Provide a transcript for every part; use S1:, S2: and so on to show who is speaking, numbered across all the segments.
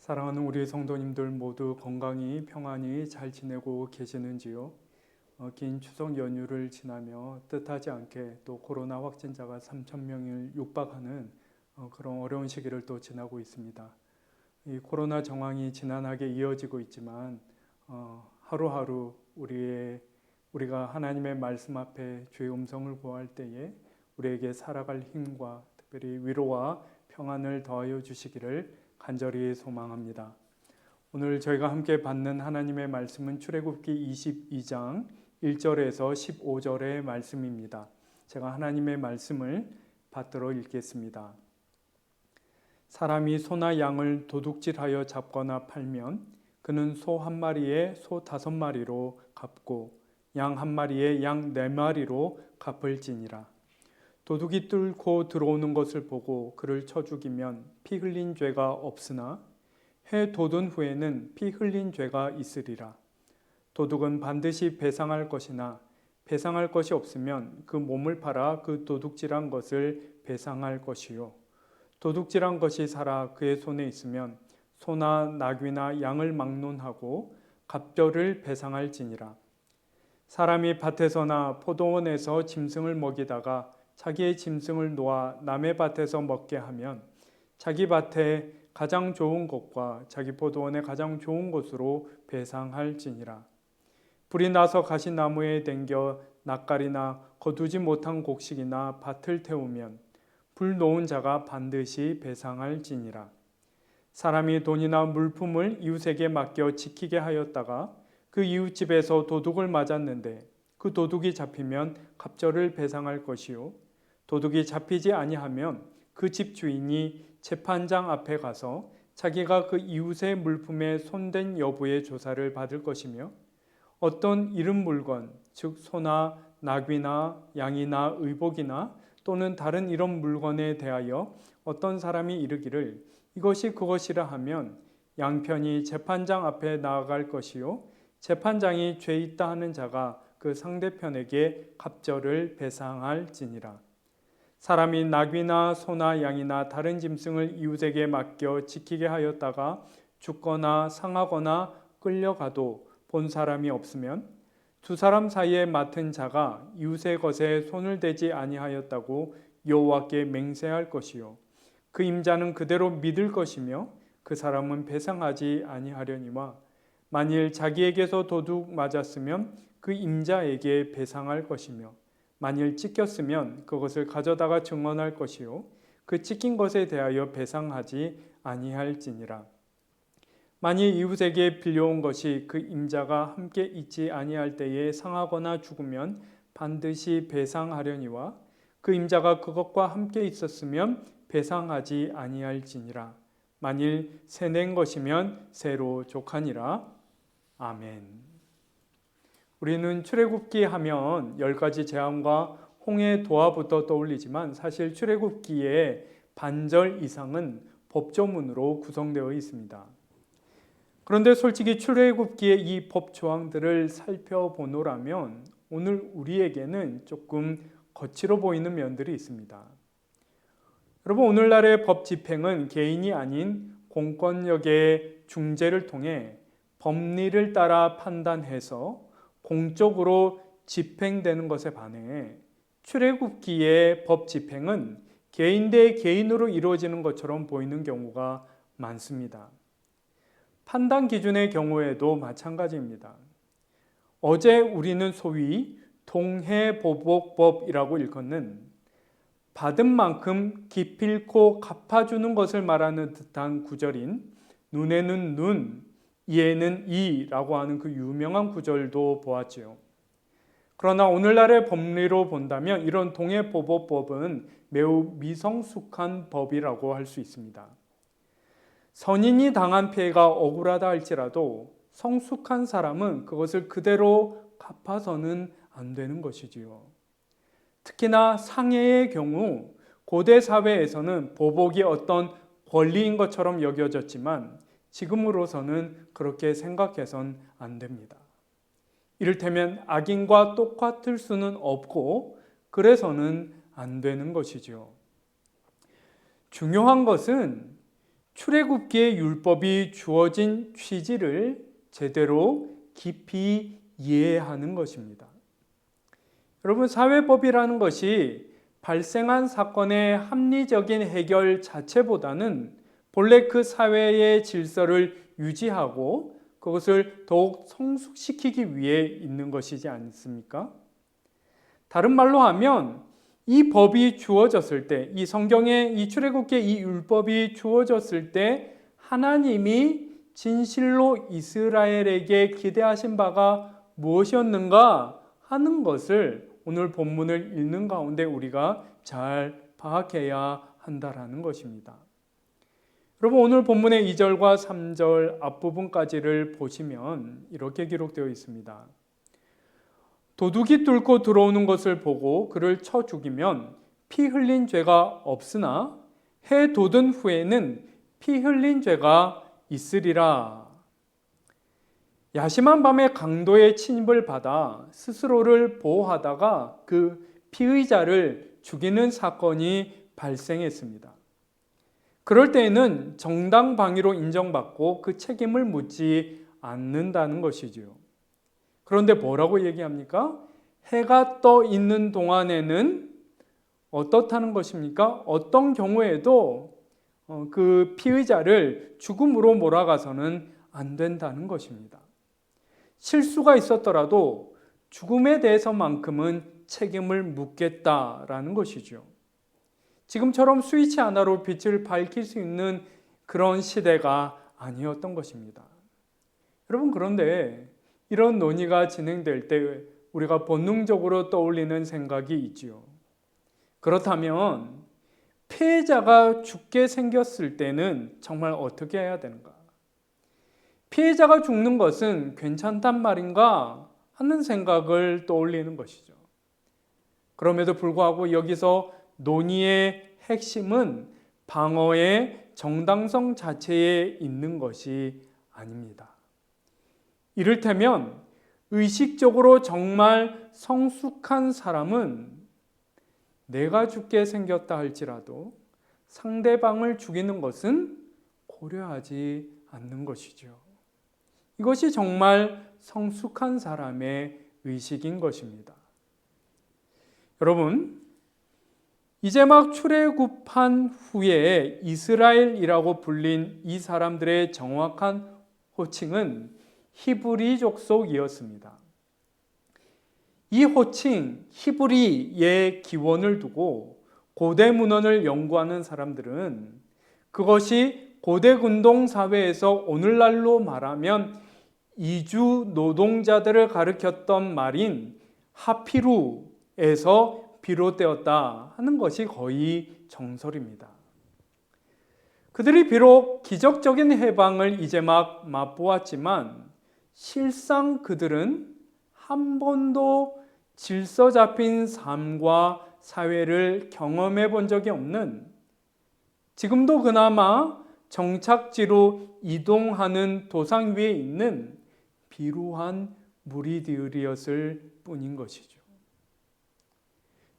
S1: 사랑하는 우리 성도님들 모두 건강히 평안히 잘 지내고 계시는지요? 긴 추석 연휴를 지나며 뜻하지 않게 또 코로나 확진자가 3,000명을 육박하는 그런 어려운 시기를 또 지나고 있습니다. 이 코로나 정황이 지난하게 이어지고 있지만 하루하루 우리가 하나님의 말씀 앞에 주의 음성을 구할 때에 우리에게 살아갈 힘과 특별히 위로와 평안을 더하여 주시기를 간절히 소망합니다. 오늘 저희가 함께 받는 하나님의 말씀은 출애굽기 22장 1절에서 15절의 말씀입니다. 제가 하나님의 말씀을 받들어 읽겠습니다. 사람이 소나 양을 도둑질하여 잡거나 팔면 그는 소 한 마리에 소 5마리로 갚고 양 한 마리에 양 4마리로 갚을지니라. 도둑이 뚫고 들어오는 것을 보고 그를 쳐 죽이면 피 흘린 죄가 없으나 해 돋은 후에는 피 흘린 죄가 있으리라. 도둑은 반드시 배상할 것이나 배상할 것이 없으면 그 몸을 팔아 그 도둑질한 것을 배상할 것이요. 도둑질한 것이 살아 그의 손에 있으면 소나 나귀나 양을 막론하고 갑절을 배상할지니라. 사람이 밭에서나 포도원에서 짐승을 먹이다가 자기의 짐승을 놓아 남의 밭에서 먹게 하면 자기 밭에 가장 좋은 것과 자기 포도원에 가장 좋은 것으로 배상할지니라. 불이 나서 가신 나무에 댕겨 낯가리나 거두지 못한 곡식이나 밭을 태우면 불 놓은 자가 반드시 배상할지니라. 사람이 돈이나 물품을 이웃에게 맡겨 지키게 하였다가 그 이웃 집에서 도둑을 맞았는데 그 도둑이 잡히면 갑절을 배상할 것이요. 도둑이 잡히지 아니하면 그 집 주인이 재판장 앞에 가서 자기가 그 이웃의 물품에 손댄 여부의 조사를 받을 것이며 어떤 잃은 물건, 즉 소나 나귀나 양이나 의복이나 또는 다른 이런 물건에 대하여 어떤 사람이 이르기를 이것이 그것이라 하면 양편이 재판장 앞에 나아갈 것이요. 재판장이 죄 있다 하는 자가 그 상대편에게 갑절을 배상할지니라. 사람이 나귀나 소나 양이나 다른 짐승을 이웃에게 맡겨 지키게 하였다가 죽거나 상하거나 끌려가도 본 사람이 없으면 두 사람 사이에 맡은 자가 이웃의 것에 손을 대지 아니하였다고 여호와께 맹세할 것이요. 그 임자는 그대로 믿을 것이며 그 사람은 배상하지 아니하려니와 만일 자기에게서 도둑 맞았으면 그 임자에게 배상할 것이며 만일 찢겼으면 그것을 가져다가 증언할 것이요 그 찢긴 것에 대하여 배상하지 아니할지니라. 만일 이웃에게 빌려온 것이 그 임자가 함께 있지 아니할 때에 상하거나 죽으면 반드시 배상하려니와 그 임자가 그것과 함께 있었으면 배상하지 아니할지니라. 만일 새 낸 것이면 새로 족하니라. 아멘. 우리는 출애굽기 하면 10가지 재앙과 홍해 도하부터 떠올리지만 사실 출애굽기의 반절 이상은 법조문으로 구성되어 있습니다. 그런데 솔직히 출애굽기의 이 법 조항들을 살펴보노라면 오늘 우리에게는 조금 거칠어 보이는 면들이 있습니다. 여러분, 오늘날의 법 집행은 개인이 아닌 공권력의 중재를 통해 법리를 따라 판단해서 공적으로 집행되는 것에 반해 출애굽기의 법 집행은 개인 대 개인으로 이루어지는 것처럼 보이는 경우가 많습니다. 판단 기준의 경우에도 마찬가지입니다. 어제 우리는 소위 동해보복법이라고 일컫는 받은 만큼 기필코 갚아주는 것을 말하는 듯한 구절인 눈에는 눈, 이에는 이라고 하는 그 유명한 구절도 보았지요. 그러나 오늘날의 법리로 본다면 이런 동해보복법은 매우 미성숙한 법이라고 할 수 있습니다. 선인이 당한 피해가 억울하다 할지라도 성숙한 사람은 그것을 그대로 갚아서는 안 되는 것이지요. 특히나 상해의 경우 고대 사회에서는 보복이 어떤 권리인 것처럼 여겨졌지만 지금으로서는 그렇게 생각해선 안 됩니다. 이를테면 악인과 똑같을 수는 없고 그래서는 안 되는 것이죠. 중요한 것은 출애굽기의 율법이 주어진 취지를 제대로 깊이 이해하는 것입니다. 여러분, 사회법이라는 것이 발생한 사건의 합리적인 해결 자체보다는 본래 그 사회의 질서를 유지하고 그것을 더욱 성숙시키기 위해 있는 것이지 않습니까? 다른 말로 하면 이 법이 주어졌을 때, 이 성경의 이 출애굽기의 이 율법이 주어졌을 때 하나님이 진실로 이스라엘에게 기대하신 바가 무엇이었는가 하는 것을 오늘 본문을 읽는 가운데 우리가 잘 파악해야 한다라는 것입니다. 여러분, 오늘 본문의 2절과 3절 앞부분까지를 보시면 이렇게 기록되어 있습니다. 도둑이 뚫고 들어오는 것을 보고 그를 쳐 죽이면 피 흘린 죄가 없으나 해 돋은 후에는 피 흘린 죄가 있으리라. 야심한 밤에 강도의 침입을 받아 스스로를 보호하다가 그 피의자를 죽이는 사건이 발생했습니다. 그럴 때에는 정당방위로 인정받고 그 책임을 묻지 않는다는 것이지요. 그런데 뭐라고 얘기합니까? 해가 떠 있는 동안에는 어떻다는 것입니까? 어떤 경우에도 그 피의자를 죽음으로 몰아가서는 안 된다는 것입니다. 실수가 있었더라도 죽음에 대해서만큼은 책임을 묻겠다라는 것이죠. 지금처럼 스위치 하나로 빛을 밝힐 수 있는 그런 시대가 아니었던 것입니다. 여러분, 그런데 이런 논의가 진행될 때 우리가 본능적으로 떠올리는 생각이 있지요. 그렇다면 피해자가 죽게 생겼을 때는 정말 어떻게 해야 되는가? 피해자가 죽는 것은 괜찮단 말인가 하는 생각을 떠올리는 것이죠. 그럼에도 불구하고 여기서 논의의 핵심은 방어의 정당성 자체에 있는 것이 아닙니다. 이를테면 의식적으로 정말 성숙한 사람은 내가 죽게 생겼다 할지라도 상대방을 죽이는 것은 고려하지 않는 것이죠. 이것이 정말 성숙한 사람의 의식인 것입니다. 여러분, 이제 막 출애굽한 후에 이스라엘이라고 불린 이 사람들의 정확한 호칭은 히브리 족속이었습니다. 이 호칭 히브리의 기원을 두고 고대 문헌을 연구하는 사람들은 그것이 고대 근동 사회에서 오늘날로 말하면 이주 노동자들을 가리켰던 말인 하피루에서 비롯되었다 하는 것이 거의 정설입니다. 그들이 비록 기적적인 해방을 이제 막 맛보았지만 실상 그들은 한 번도 질서 잡힌 삶과 사회를 경험해 본 적이 없는, 지금도 그나마 정착지로 이동하는 도상 위에 있는 비루한 무리들이었을 뿐인 것이죠.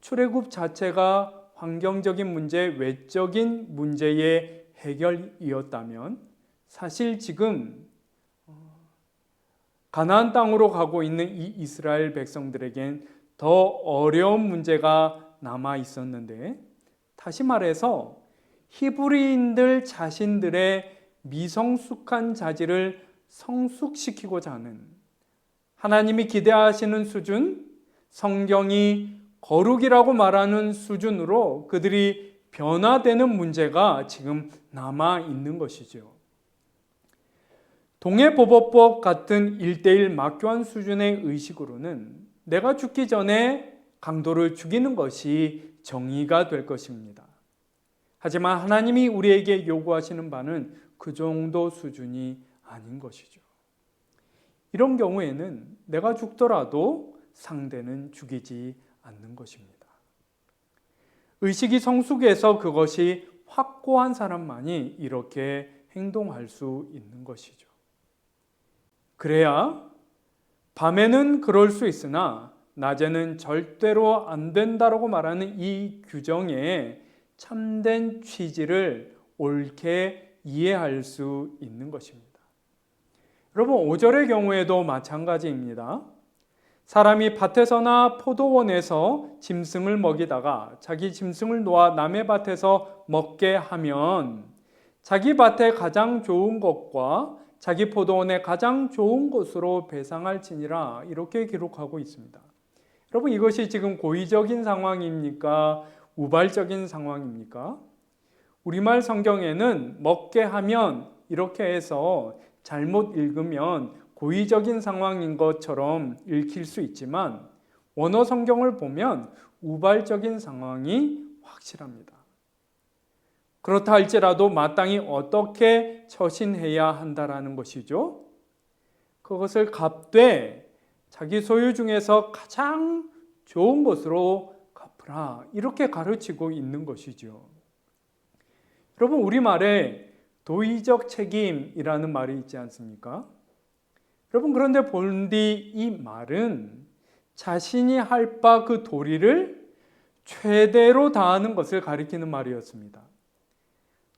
S1: 출애굽 자체가 환경적인 문제, 외적인 문제의 해결이었다면 사실 지금 가나안 땅으로 가고 있는 이 이스라엘 백성들에겐 더 어려운 문제가 남아 있었는데, 다시 말해서 히브리인들 자신들의 미성숙한 자질을 성숙시키고자 하는, 하나님이 기대하시는 수준, 성경이 거룩이라고 말하는 수준으로 그들이 변화되는 문제가 지금 남아 있는 것이죠. 동해보복법 같은 1:1 막교환 수준의 의식으로는 내가 죽기 전에 강도를 죽이는 것이 정의가 될 것입니다. 하지만 하나님이 우리에게 요구하시는 바는 그 정도 수준이 아닌 것이죠. 이런 경우에는 내가 죽더라도 상대는 죽이지 않는 것입니다. 의식이 성숙해서 그것이 확고한 사람만이 이렇게 행동할 수 있는 것이죠. 그래야 밤에는 그럴 수 있으나 낮에는 절대로 안 된다라고 말하는 이 규정의 참된 취지를 옳게 이해할 수 있는 것입니다. 여러분 5절의 경우에도 마찬가지입니다. 사람이 밭에서나 포도원에서 짐승을 먹이다가 자기 짐승을 놓아 남의 밭에서 먹게 하면 자기 밭에 가장 좋은 것과 자기 포도원에 가장 좋은 것으로 배상할지니라, 이렇게 기록하고 있습니다. 여러분 이것이 지금 고의적인 상황입니까? 우발적인 상황입니까? 우리말 성경에는 먹게 하면 이렇게 해서 잘못 읽으면 고의적인 상황인 것처럼 읽힐 수 있지만 원어 성경을 보면 우발적인 상황이 확실합니다. 그렇다 할지라도 마땅히 어떻게 처신해야 한다라는 것이죠. 그것을 갚되 자기 소유 중에서 가장 좋은 것으로 갚으라, 이렇게 가르치고 있는 것이죠. 여러분 우리말에 도의적 책임이라는 말이 있지 않습니까? 여러분 그런데 본디 이 말은 자신이 할 바 그 도리를 최대로 다하는 것을 가리키는 말이었습니다.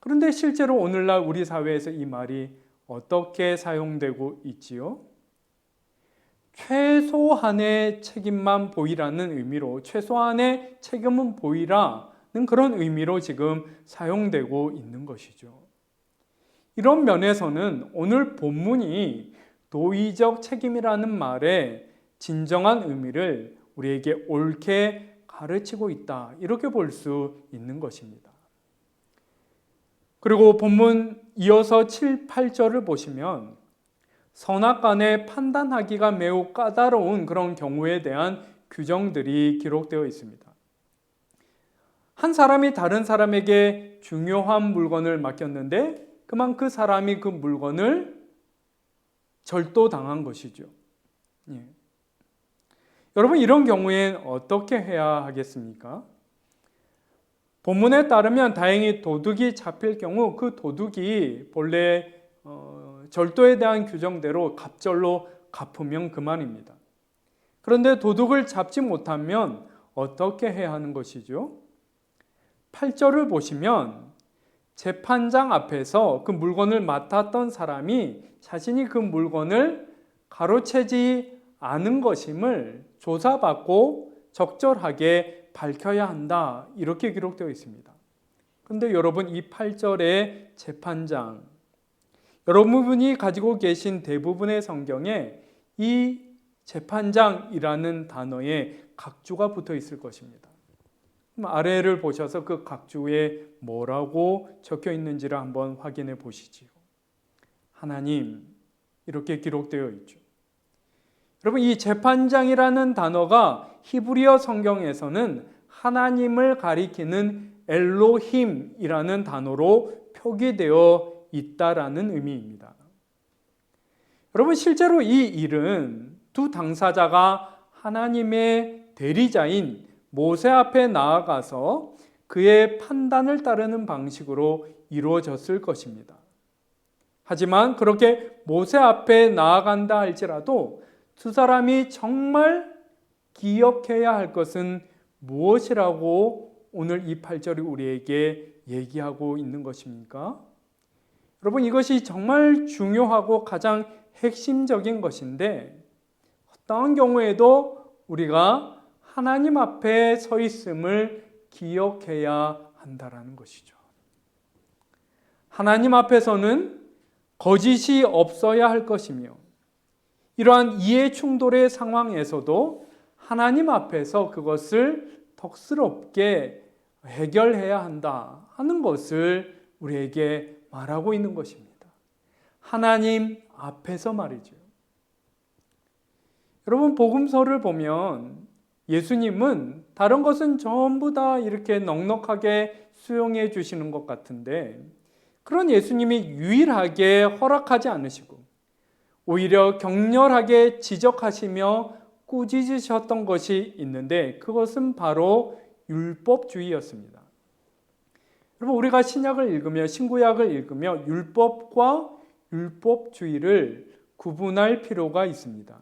S1: 그런데 실제로 오늘날 우리 사회에서 이 말이 어떻게 사용되고 있지요? 최소한의 책임만 보이라는 의미로, 최소한의 책임은 보이라는 그런 의미로 지금 사용되고 있는 것이죠. 이런 면에서는 오늘 본문이 도의적 책임이라는 말의 진정한 의미를 우리에게 옳게 가르치고 있다, 이렇게 볼 수 있는 것입니다. 그리고 본문 이어서 7, 8절을 보시면 선악간에 판단하기가 매우 까다로운 그런 경우에 대한 규정들이 기록되어 있습니다. 한 사람이 다른 사람에게 중요한 물건을 맡겼는데 그만 그 사람이 그 물건을 절도당한 것이죠. 예. 여러분 이런 경우엔 어떻게 해야 하겠습니까? 본문에 따르면 다행히 도둑이 잡힐 경우 그 도둑이 본래 절도에 대한 규정대로 갑절로 갚으면 그만입니다. 그런데 도둑을 잡지 못하면 어떻게 해야 하는 것이죠? 8절을 보시면 재판장 앞에서 그 물건을 맡았던 사람이 자신이 그 물건을 가로채지 않은 것임을 조사받고 적절하게 밝혀야 한다, 이렇게 기록되어 있습니다. 그런데 여러분 이 8절의 재판장, 여러분이 가지고 계신 대부분의 성경에 이 재판장이라는 단어에 각주가 붙어 있을 것입니다. 아래를 보셔서 그 각주에 뭐라고 적혀 있는지를 한번 확인해 보시지요. 하나님, 이렇게 기록되어 있죠. 여러분 이 재판장이라는 단어가 히브리어 성경에서는 하나님을 가리키는 엘로힘이라는 단어로 표기되어 있다라는 의미입니다. 여러분 실제로 이 일은 두 당사자가 하나님의 대리자인 모세 앞에 나아가서 그의 판단을 따르는 방식으로 이루어졌을 것입니다. 하지만 그렇게 모세 앞에 나아간다 할지라도 두 사람이 정말 기억해야 할 것은 무엇이라고 오늘 이 8절이 우리에게 얘기하고 있는 것입니까? 여러분 이것이 정말 중요하고 가장 핵심적인 것인데 어떠한 경우에도 우리가 하나님 앞에 서 있음을 기억해야 한다라는 것이죠. 하나님 앞에서는 거짓이 없어야 할 것이며 이러한 이해 충돌의 상황에서도 하나님 앞에서 그것을 덕스럽게 해결해야 한다 하는 것을 우리에게 말하고 있는 것입니다. 하나님 앞에서 말이죠. 여러분 복음서를 보면 예수님은 다른 것은 전부 다 이렇게 넉넉하게 수용해 주시는 것 같은데 그런 예수님이 유일하게 허락하지 않으시고 오히려 격렬하게 지적하시며 꾸짖으셨던 것이 있는데 그것은 바로 율법주의였습니다. 여러분 우리가 신약을 읽으며 신구약을 읽으며 율법과 율법주의를 구분할 필요가 있습니다.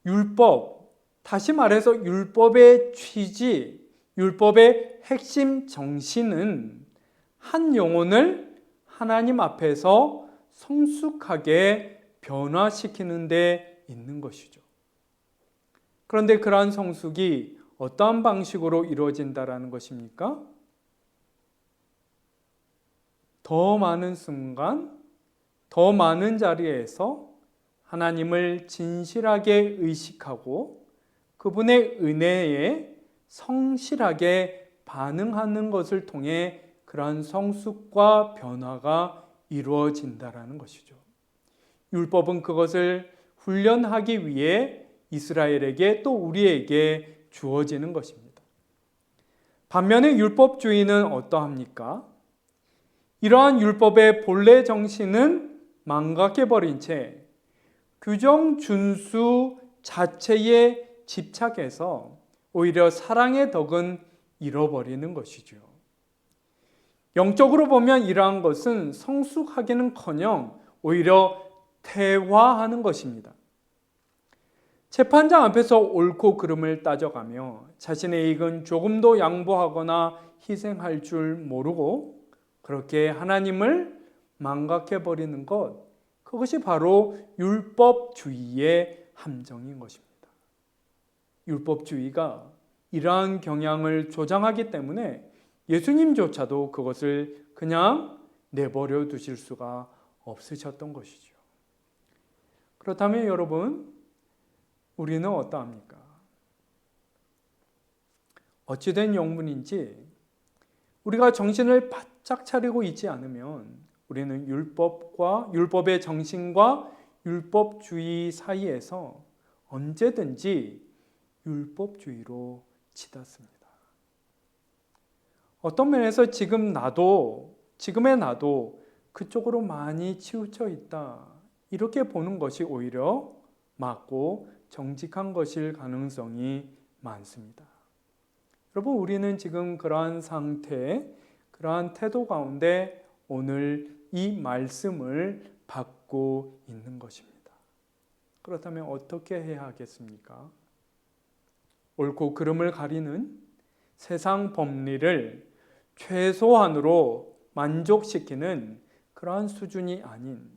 S1: 율법, 다시 말해서 율법의 취지, 율법의 핵심 정신은 한 영혼을 하나님 앞에서 성숙하게 변화시키는 데 있는 것이죠. 그런데 그러한 성숙이 어떠한 방식으로 이루어진다라는 것입니까? 더 많은 순간, 더 많은 자리에서 하나님을 진실하게 의식하고 그분의 은혜에 성실하게 반응하는 것을 통해 그러한 성숙과 변화가 이루어진다라는 것이죠. 율법은 그것을 훈련하기 위해 이스라엘에게 또 우리에게 주어지는 것입니다. 반면에 율법주의는 어떠합니까? 이러한 율법의 본래 정신은 망각해버린 채 규정 준수 자체에 집착해서 오히려 사랑의 덕은 잃어버리는 것이죠. 영적으로 보면 이러한 것은 성숙하기는커녕 오히려 퇴화하는 것입니다. 재판장 앞에서 옳고 그름을 따져가며 자신의 이익은 조금도 양보하거나 희생할 줄 모르고 그렇게 하나님을 망각해버리는 것, 그것이 바로 율법주의의 함정인 것입니다. 율법주의가 이러한 경향을 조장하기 때문에 예수님조차도 그것을 그냥 내버려 두실 수가 없으셨던 것이죠. 그렇다면 여러분, 우리는 어떠합니까? 어찌된 영문인지 우리가 정신을 바짝 차리고 있지 않으면 우리는 율법의 정신과 율법주의 사이에서 언제든지 율법주의로 치닫습니다. 어떤 면에서 지금의 나도 그쪽으로 많이 치우쳐 있다, 이렇게 보는 것이 오히려 맞고 정직한 것일 가능성이 많습니다. 여러분, 우리는 지금 그러한 상태, 그러한 태도 가운데 오늘 이 말씀을 받고 있는 것입니다. 그렇다면 어떻게 해야 하겠습니까? 옳고 그름을 가리는 세상 법리를 최소한으로 만족시키는 그러한 수준이 아닌,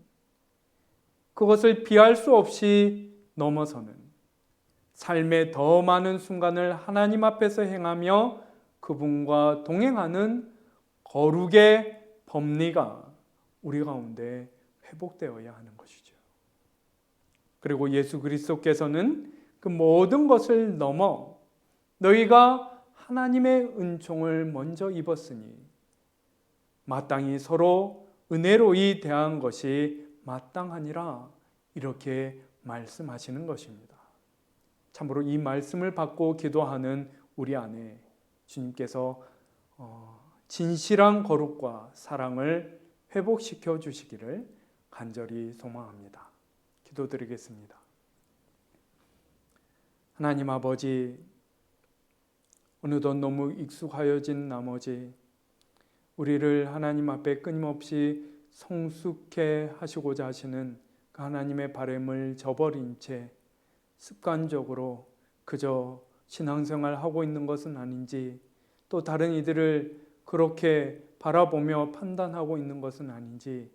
S1: 그것을 피할 수 없이 넘어서는 삶의 더 많은 순간을 하나님 앞에서 행하며 그분과 동행하는 거룩의 법리가 우리 가운데 회복되어야 하는 것이죠. 그리고 예수 그리스도께서는 그 모든 것을 넘어 너희가 하나님의 은총을 먼저 입었으니 마땅히 서로 은혜로이 대한 것이 마땅하니라, 이렇게 말씀하시는 것입니다. 참으로 이 말씀을 받고 기도하는 우리 안에 주님께서 진실한 거룩과 사랑을 회복시켜 주시기를 간절히 소망합니다. 기도드리겠습니다. 하나님 아버지, 어느덧 너무 익숙하여진 나머지 우리를 하나님 앞에 끊임없이 성숙해 하시고자 하시는 그 하나님의 바람을 저버린 채 습관적으로 그저 신앙생활 하고 있는 것은 아닌지, 또 다른 이들을 그렇게 바라보며 판단하고 있는 것은 아닌지,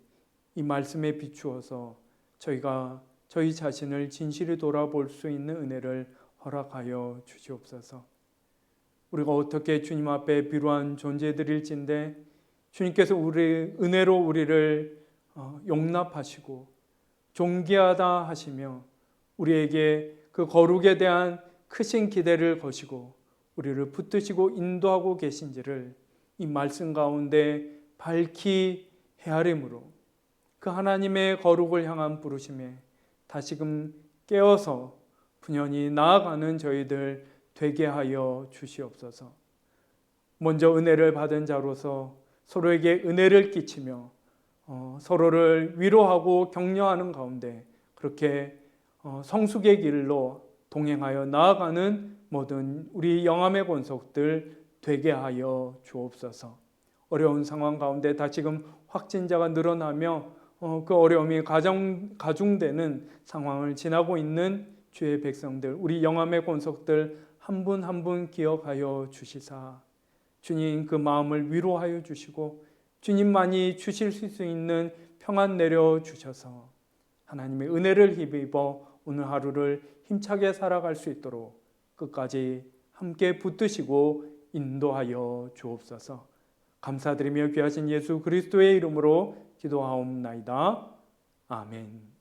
S1: 이 말씀에 비추어서 저희가 저희 자신을 진실히 돌아볼 수 있는 은혜를 허락하여 주시옵소서. 우리가 어떻게 주님 앞에 비루한 존재들일진데 주님께서 은혜로 우리를 용납하시고 존귀하다 하시며 우리에게 그 거룩에 대한 크신 기대를 거시고 우리를 붙드시고 인도하고 계신지를 이 말씀 가운데 밝히 헤아림으로 그 하나님의 거룩을 향한 부르심에 다시금 깨어서 분연히 나아가는 저희들 되게 하여 주시옵소서. 먼저 은혜를 받은 자로서 서로에게 은혜를 끼치며 서로를 위로하고 격려하는 가운데 그렇게 성숙의 길로 동행하여 나아가는 모든 우리 영암의 권속들 되게 하여 주옵소서. 어려운 상황 가운데 다시금 확진자가 늘어나며 그 어려움이 가중되는 상황을 지나고 있는 주의 백성들, 우리 영암의 권속들 한 분 한 분 기억하여 주시사 주님 그 마음을 위로하여 주시고 주님만이 주실 수 있는 평안 내려주셔서 하나님의 은혜를 힘입어 오늘 하루를 힘차게 살아갈 수 있도록 끝까지 함께 붙드시고 인도하여 주옵소서. 감사드리며 귀하신 예수 그리스도의 이름으로 기도하옵나이다. 아멘.